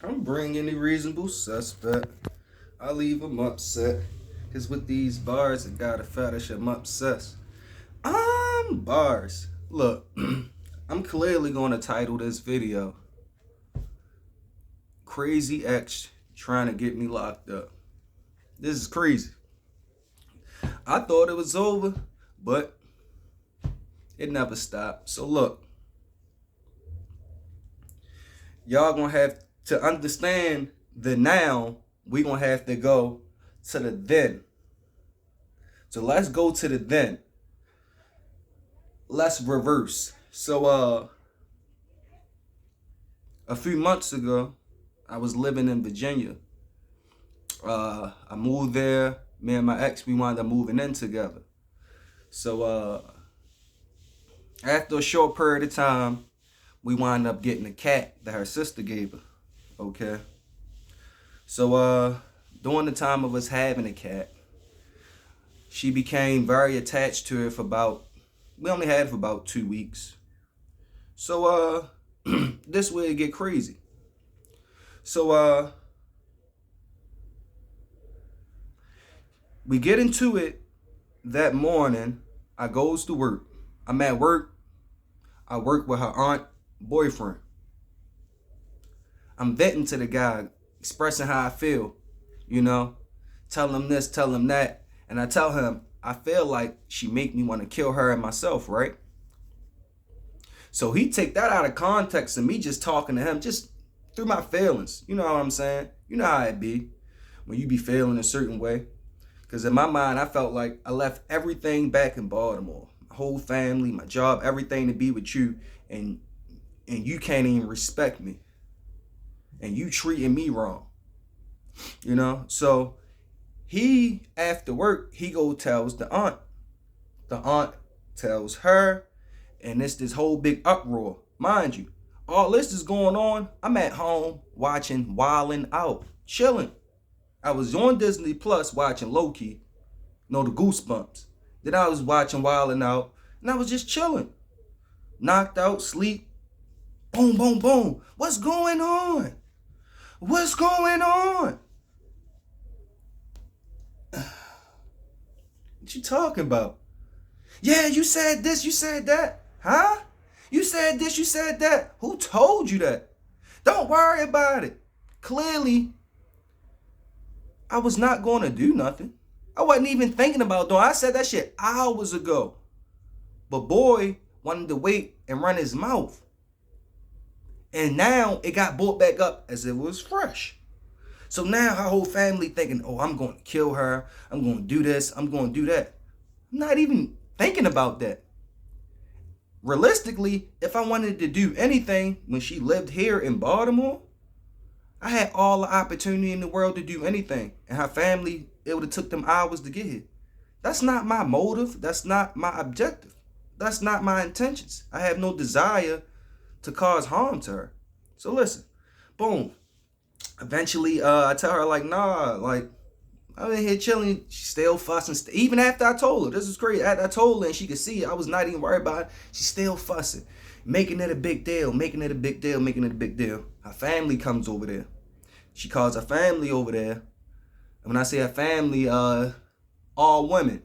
I'm bringing any reasonable suspect. I leave him upset. Cause with these bars, I got a fetish, I'm obsessed. Bars. Look, I'm clearly gonna title this video Crazy Ex Trying to Get Me Locked Up. This is crazy. I thought it was over, but it never stopped. So look, y'all gonna have to understand the now. We gonna have to go to the then. So let's go to the then. Let's reverse. So a few months ago, I was living in Virginia. I moved there. Me and my ex, we wound up moving in together. So after a short period of time, we wound up getting a cat that her sister gave her. Okay. So during the time of us having a cat, she became very attached to it we only had it for about 2 weeks. So this way it get crazy. So we get into it that morning. I goes to work. I'm at work. I work with her aunt boyfriend. I'm venting to the guy, expressing how I feel, tell him this, tell him that. And I tell him, I feel like she make me want to kill her and myself, right? So he take that out of context of me just talking to him, just through my feelings. You know what I'm saying? You know how it be when you be feeling a certain way. Because in my mind, I felt like I left everything back in Baltimore. My whole family, my job, everything to be with you. And you can't even respect me. And you treating me wrong. So he, after work, he go tells the aunt. The aunt tells her, and it's this whole big uproar. Mind you, all this is going on. I'm at home watching Wildin' Out, chilling. I was on Disney Plus watching Loki, the Goosebumps. Then I was watching Wildin' Out, and I was just chilling. Knocked out, sleep. Boom, boom, boom. What's going on? What's going on? What you talking about? Yeah, you said this, you said that. Huh? You said this, you said that. Who told you that? Don't worry about it. Clearly, I was not going to do nothing. I wasn't even thinking about doing. I said that shit hours ago. But boy wanted to wait and run his mouth. And now it got brought back up as if it was fresh. So now her whole family thinking, oh, I'm going to kill her. I'm going to do this. I'm going to do that. I'm not even thinking about that. Realistically, if I wanted to do anything when she lived here in Baltimore, I had all the opportunity in the world to do anything. And her family, it would have took them hours to get here. That's not my motive. That's not my objective. That's not my intentions. I have no desire to cause harm to her. So listen, boom. Eventually, I tell her, like, nah, like, I'm in here chilling. She still fussing. Even after I told her, this is crazy. After I told her and she could see it, I was not even worried about it. She's still fussing, making it a big deal, making it a big deal, making it a big deal. Her family comes over there. She calls her family over there. And when I say her family, all women.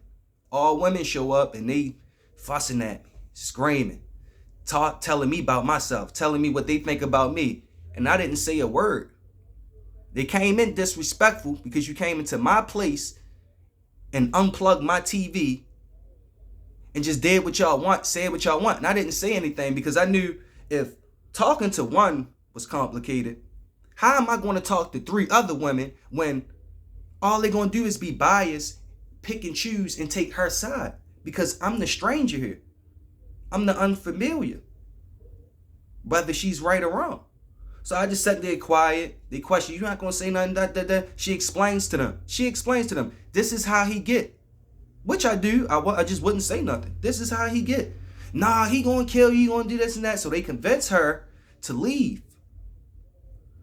All women show up and they fussing at me, screaming, telling me about myself, telling me what they think about me. And I didn't say a word. They came in disrespectful because you came into my place and unplugged my TV and just did what y'all want, said what y'all want. And I didn't say anything because I knew if talking to one was complicated, how am I going to talk to 3 other women when all they're going to do is be biased, pick and choose, and take her side? Because I'm the stranger here. I'm the unfamiliar, whether she's right or wrong. So I just sat there quiet. They question, you're not going to say nothing, that. She explains to them. This is how he get. Which I do. I just wouldn't say nothing. This is how he get. Nah, he going to kill you. He going to do this and that. So they convince her to leave.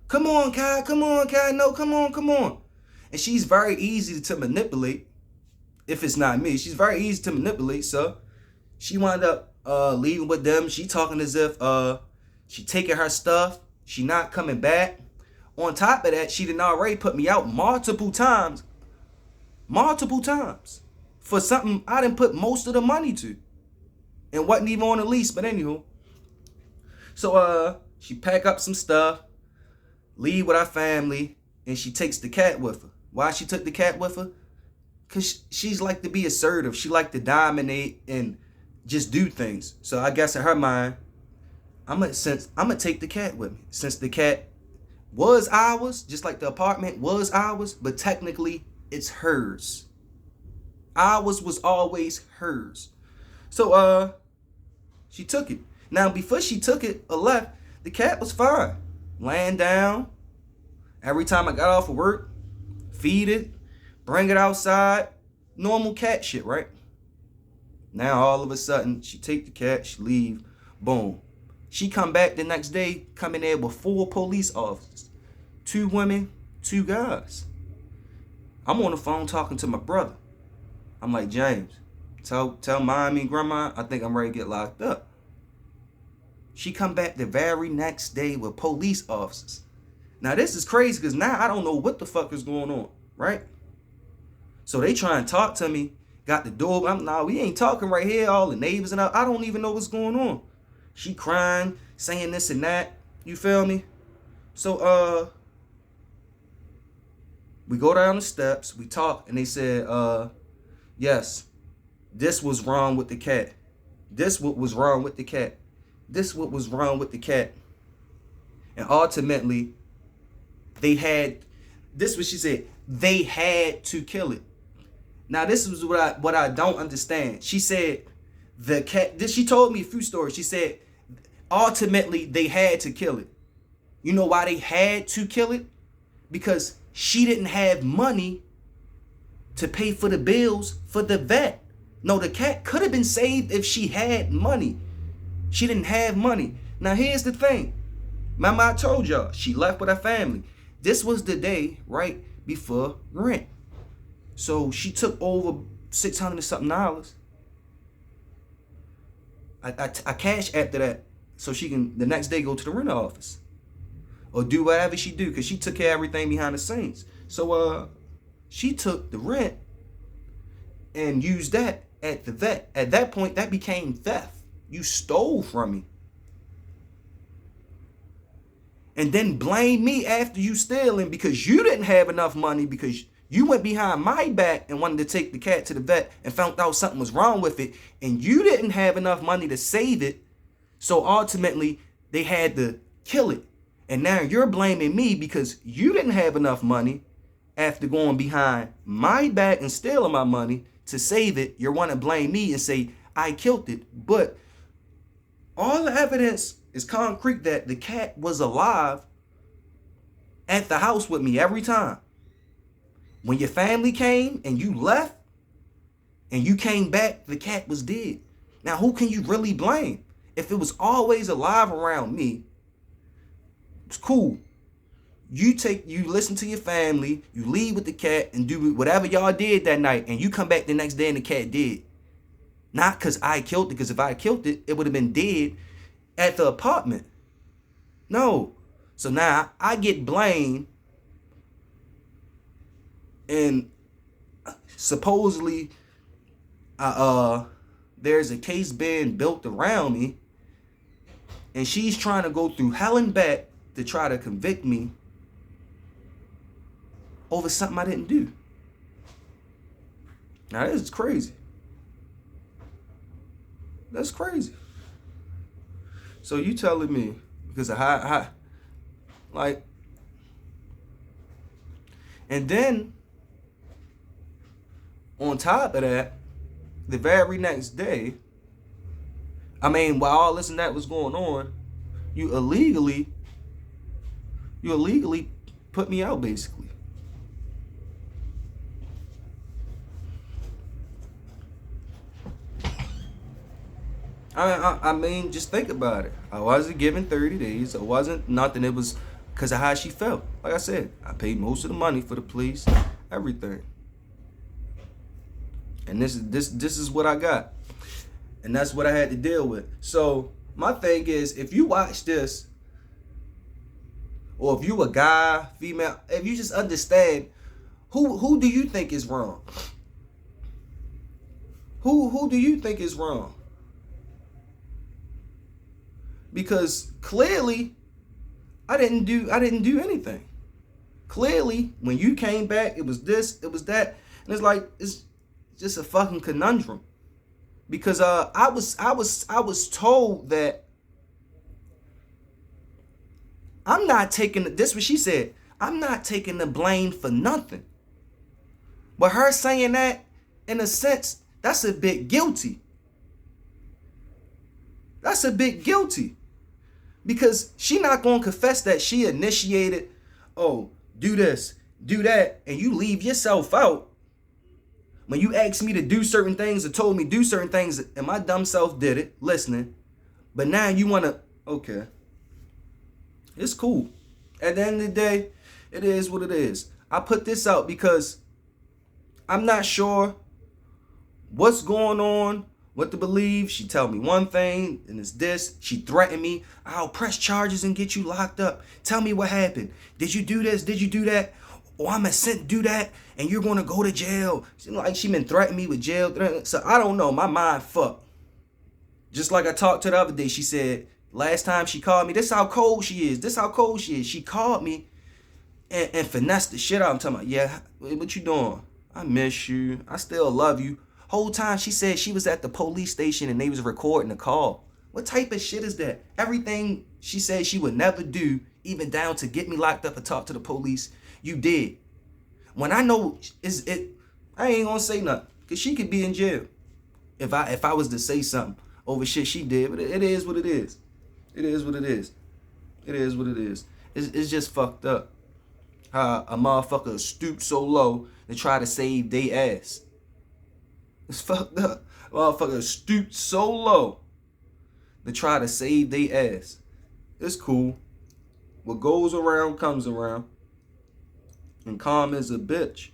Come on, Kai. Come on, Kai. No, come on. And she's very easy to manipulate. If it's not me. She's very easy to manipulate. So she wound up leaving with them. She talking as if she taking her stuff. She not coming back. On top of that, she done already put me out multiple times. Multiple times. For something I didn't put most of the money to. And wasn't even on the lease, but anywho. So she pack up some stuff, leave with our family, and she takes the cat with her. Why she took the cat with her? Because she's like to be assertive. She like to dominate and just do things. So I guess in her mind, I'm gonna take the cat with me. Since the cat was ours, just like the apartment was ours, but technically it's hers. Ours was always hers. So she took it. Now before she took it or left, the cat was fine. Laying down. Every time I got off of work, feed it, bring it outside. Normal cat shit, right? Now all of a sudden, she take the cat, she leave, boom. She come back the next day, come in there with 4 police officers. 2 women, 2 guys. I'm on the phone talking to my brother. I'm like, James, tell mommy and grandma I think I'm ready to get locked up. She come back the very next day with police officers. Now this is crazy because now I don't know what the fuck is going on, right? So they try and talk to me. Got the door. We ain't talking right here. All the neighbors and I don't even know what's going on. She crying, saying this and that. You feel me? So we go down the steps. We talk, and they said, yes, this was wrong with the cat. This what was wrong with the cat. This what was wrong with the cat. And ultimately, they had. This what she said. They had to kill it. Now this is what I don't understand. She said the cat. She told me a few stories. She said ultimately they had to kill it. You know why they had to kill it? Because she didn't have money to pay for the bills for the vet. No, the cat could have been saved if she had money. She didn't have money. Now here's the thing. Remember I told y'all she left with her family. This was the day right before rent. So she took over $600 and something. I cash after that so she can the next day go to the rent office or do whatever she do because she took care of everything behind the scenes. So she took the rent and used that at the vet. At that point, that became theft. You stole from me. And then blame me after you stealing because you didn't have enough money because you went behind my back and wanted to take the cat to the vet and found out something was wrong with it. And you didn't have enough money to save it. So ultimately, they had to kill it. And now you're blaming me because you didn't have enough money after going behind my back and stealing my money to save it. You want to blame me and say, I killed it. But all the evidence is concrete that the cat was alive at the house with me every time. When your family came and you left and you came back, the cat was dead. Now, who can you really blame? If it was always alive around me, it's cool. You listen to your family, you leave with the cat and do whatever y'all did that night, and you come back the next day and the cat dead. Not because I killed it, because if I killed it, it would have been dead at the apartment. No. So now I get blamed, and supposedly there's a case being built around me, and she's trying to go through hell and back to try to convict me over something I didn't do. Now this is crazy. That's crazy. So you telling me because of how like, and then on top of that, the very next day, while all this and that was going on, you illegally put me out basically. Just think about it. I wasn't given 30 days. I wasn't nothing. It was because of how she felt. Like I said, I paid most of the money for the police, everything. And this is what I got. And that's what I had to deal with. So my thing is, if you watch this, Or if you a guy, female, if you just understand who do you think is wrong? Who do you think is wrong? Because clearly I didn't do anything. Clearly, when you came back, it was this, it was that, and it's like it's just a fucking conundrum. Because I was told that I'm not taking this. What she said, I'm not taking the blame for nothing. But her saying that, in a sense, that's a bit guilty. That's a bit guilty. Because she not going to confess that she initiated, oh, do this, do that, and you leave yourself out. When you asked me to do certain things or told me do certain things, and my dumb self did it, listening. But now you want to, okay. It's cool. At the end of the day, it is what it is. I put this out because I'm not sure what's going on, what to believe. She tell me one thing, and it's this. She threatened me. I'll press charges and get you locked up. Tell me what happened. Did you do this? Did you do that? Or I'm sent to do that, and you're going to go to jail. Like she been threatening me with jail. So I don't know. My mind fucked. Just like I talked to the other day. She said, last time she called me, this how cold she is. This how cold she is. She called me and finessed the shit out. I'm talking about, yeah, what you doing? I miss you. I still love you. Whole time she said she was at the police station and they was recording the call. What type of shit is that? Everything she said she would never do, even down to get me locked up and talk to the police, you did. When I know I ain't gonna say nothing, cause she could be in jail if I was to say something over shit she did. But it is what it is. It is what it is. It is what it is. It's just fucked up how a motherfucker stooped so low to try to save they ass. It's fucked up. Motherfucker stooped so low to try to save they ass. It's cool. What goes around comes around. And calm is a bitch.